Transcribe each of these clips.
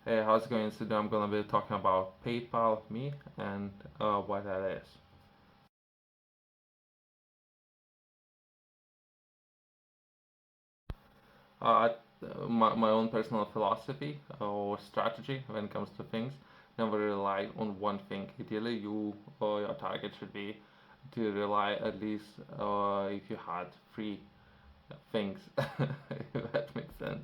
Hey, how's it going? Today I'm gonna be talking about PayPal Me and what that is. Uh, my own personal philosophy or strategy when it comes to things. Never rely on one thing. Ideally, your target should be to rely at least if you had three things, if that makes sense.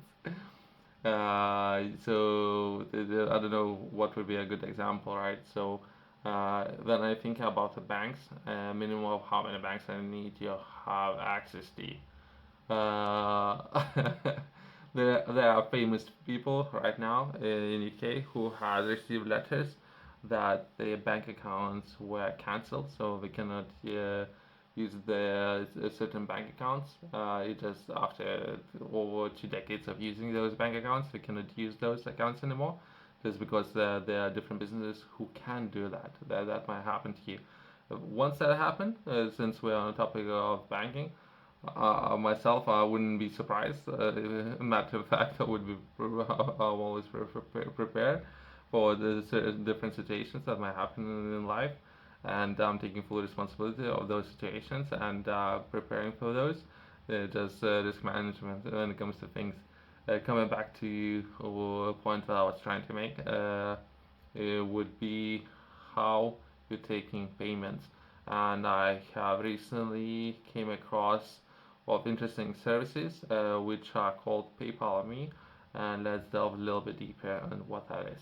I don't know what would be a good example, right? When I think about the banks, minimum of how many banks I need to have access to. There are famous people right now in UK who have received letters that their bank accounts were cancelled, so they cannot use their certain bank accounts. It just after over 2 decades of using those bank accounts, they cannot use those accounts anymore, just because there are different businesses who can do that. That might happen to you. Once that happened, since we're on the topic of banking, myself, I wouldn't be surprised. Matter of fact, I would be. I'm always prepared for the different situations that might happen in life, and I'm taking full responsibility of those situations and preparing for those. Just risk management when it comes to things. Coming back to a point that I was trying to make, it would be how you're taking payments. And I have recently came across of interesting services which are called PayPal Me, and let's delve a little bit deeper on what that is.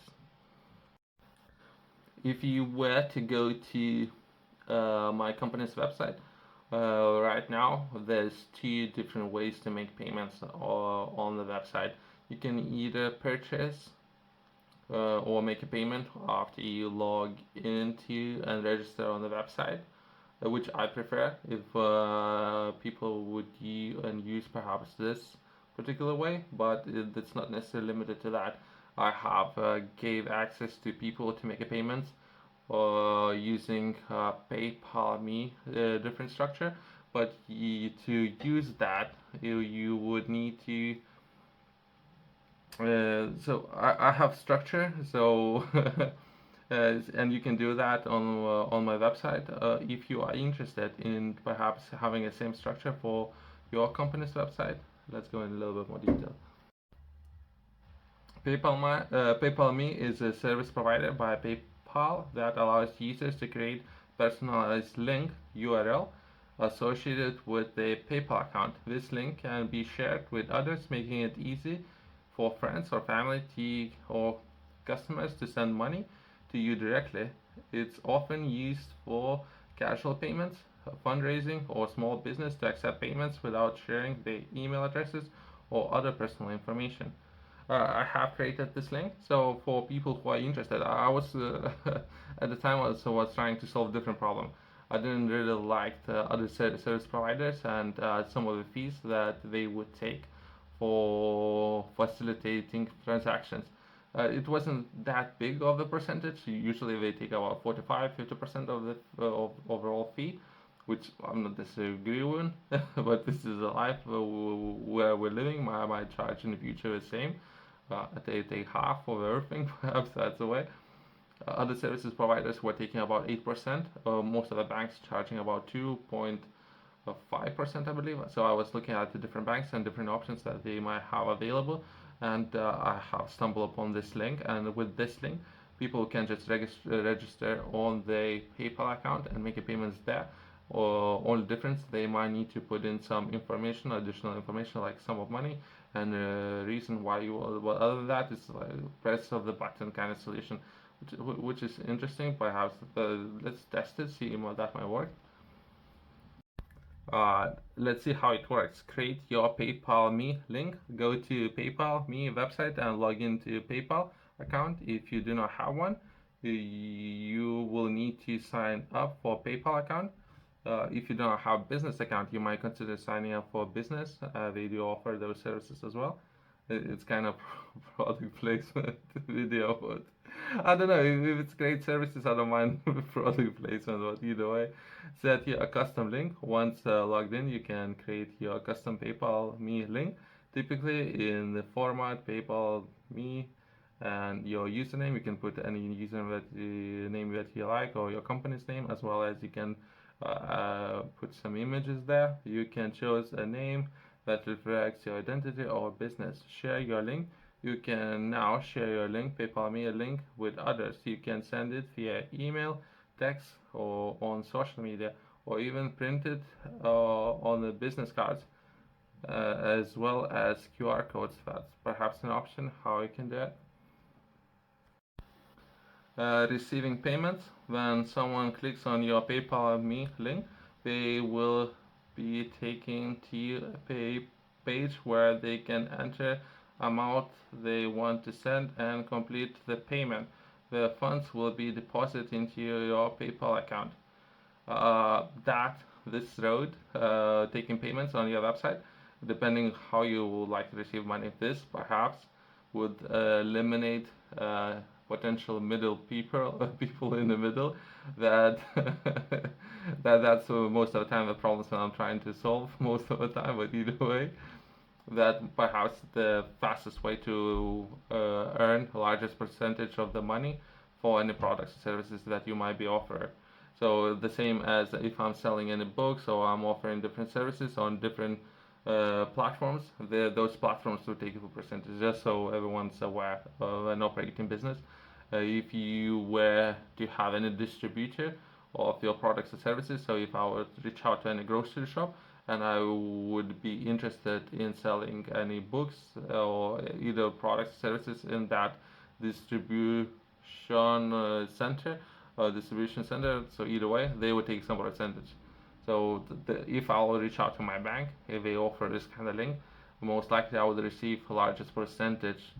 If you were to go to my company's website, right now there's two different ways to make payments on the website. You can either purchase or make a payment after you log into and register on the website, which I prefer if people would use perhaps this particular way, but it's not necessarily limited to that. I have gave access to people to make a payment using PayPal Me different structure, but to use that you would need to I have structure, so and you can do that on my website. If you are interested in perhaps having the same structure for your company's website, let's go in a little bit more detail. PayPal Me is a service provided by PayPal that allows users to create personalized link URL associated with their PayPal account. This link can be shared with others, making it easy for friends or family or customers to send money to you directly. It's often used for casual payments, fundraising, or small business to accept payments without sharing their email addresses or other personal information. I have created this link. So for people who are interested, I was at the time I was trying to solve a different problem. I didn't really like the other service providers and some of the fees that they would take for facilitating transactions. It wasn't that big of a percentage. Usually they take about 45-50% of the overall fee, which I'm not necessarily agree with, but this is a life where we're living. My charge in the future is the same. They take half of everything, perhaps that's the way. Other services providers were taking about 8%. Most of the banks charging about 2.5%, I believe. So I was looking at the different banks and different options that they might have available, and I have stumbled upon this link. And with this link, people can just register on their PayPal account and make a payments there. Or only difference, they might need to put in some information, additional information like sum of money and reason why you. Well, other than that, it's like press of the button kind of solution, which is interesting. Perhaps let's test it, see how that might work. Let's see how it works. Create your PayPal Me link. Go to PayPal Me website and log into PayPal account. If you do not have one, you will need to sign up for PayPal account. If you don't have business account, you might consider signing up for business. They do offer those services as well. It's kind of product placement video, but I don't know if it's great services. I don't mind product placement, but either way, set your custom link. Once logged in, you can create your custom PayPal Me link, typically in the format PayPal Me. and your username. You can put any username name that you like, or your company's name, as well as you can put some images there. You can choose a name that reflects your identity or business. Share your link. You can now share your link, PayPal me a link with others. You can send it via email, text, or on social media, or even print it on the business cards, as well as QR codes. That's perhaps an option how you can do it. Receiving payments. When someone clicks on your PayPal Me link, they will be taken to a page where they can enter amount they want to send and complete the payment. The funds will be deposited into your PayPal account. That this road, taking payments on your website, depending how you would like to receive money, this perhaps would eliminate potential middle people, people in the middle, that that's most of the time the problems that I'm trying to solve most of the time. But either way, that perhaps the fastest way to earn the largest percentage of the money for any products and services that you might be offering. So the same as if I'm selling any books or I'm offering different services on different platforms, those platforms will take a percentage, just so everyone's aware of an operating business. If you were to have any distributor of your products and services, so if I would reach out to any grocery shop and I would be interested in selling any books or either products or services in that distribution center or distribution center, so either way, they would take some percentage. So if I will reach out to my bank, if they offer this kind of link, most likely I would receive the largest percentage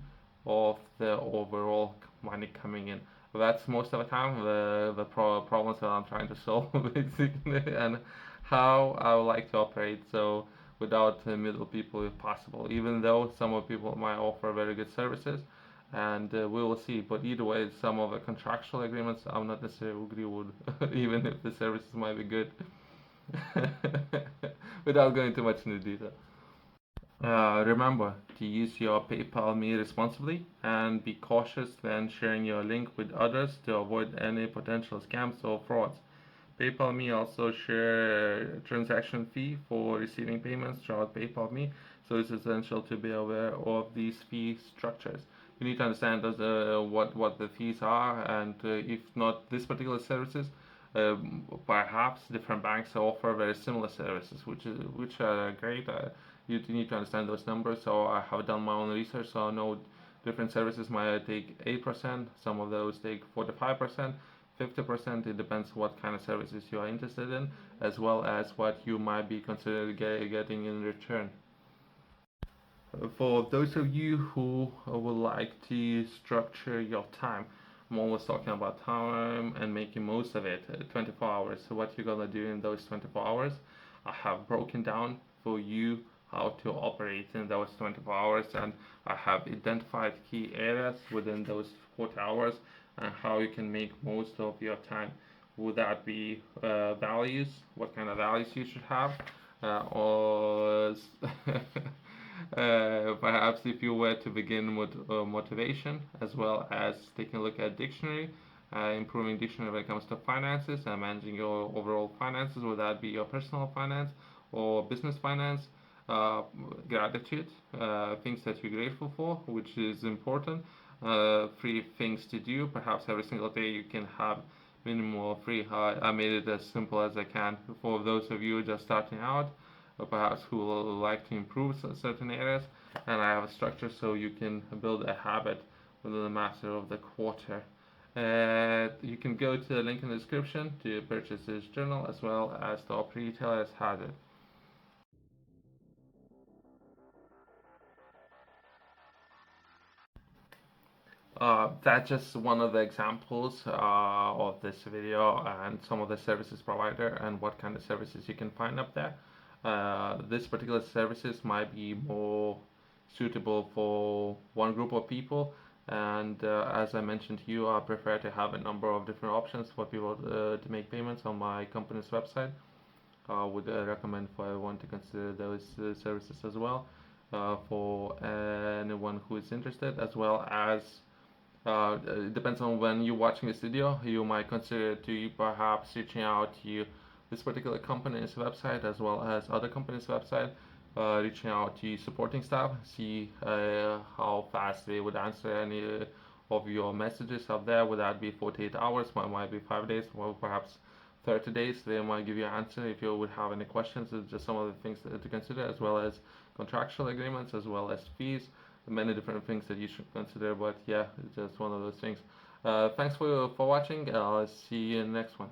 of the overall money coming in. That's most of the time the problems that I'm trying to solve basically, and how I would like to operate. So without middle people if possible, even though some of people might offer very good services, and we will see. But either way, some of the contractual agreements I'm not necessarily agree with, even if the services might be good. Without going too much into detail. Remember to use your PayPal Me responsibly and be cautious when sharing your link with others to avoid any potential scams or frauds. PayPal Me also share transaction fee for receiving payments throughout PayPal Me, so it's essential to be aware of these fee structures. You need to understand what the fees are, and if not this particular services, perhaps different banks offer very similar services, which are great. You need to understand those numbers. So I have done my own research, so I know different services might take 8%, some of those take 45%, 50%. It depends what kind of services you are interested in, as well as what you might be considered getting in return. For those of you who would like to structure your time, I'm always talking about time and making most of it, 24 hours. So what you're gonna do in those 24 hours, I have broken down for you how to operate in those 24 hours, and I have identified key areas within those 40 hours and how you can make most of your time. Would that be values? What kind of values you should have? Or perhaps if you were to begin with motivation, as well as taking a look at dictionary, improving dictionary when it comes to finances and managing your overall finances, would that be your personal finance or business finance? uh, Gratitude, things that you're grateful for, which is important. Free things to do. Perhaps every single day you can have minimum of free. I made it as simple as I can for those of you just starting out, or perhaps who will like to improve certain areas. And I have a structure so you can build a habit within the matter of the quarter. You can go to the link in the description to purchase this journal, as well as the top retailers has it. That's just one of the examples of this video and some of the services provider and what kind of services you can find up there. This particular services might be more suitable for one group of people, and as I mentioned to you, I prefer to have a number of different options for people to make payments on my company's website. I would recommend for everyone to consider those services as well, for anyone who is interested, as well as It depends on when you're watching this video. You might consider to perhaps reaching out to this particular company's website as well as other companies' website, reaching out to supporting staff, see how fast they would answer any of your messages up there. Would that be 48 hours? Might be 5 days, or perhaps 30 days. They might give you an answer if you would have any questions. It's just some of the things to consider, as well as contractual agreements, as well as fees, many different things that you should consider. But yeah, it's just one of those things. Thanks for watching. I'll see you in the next one.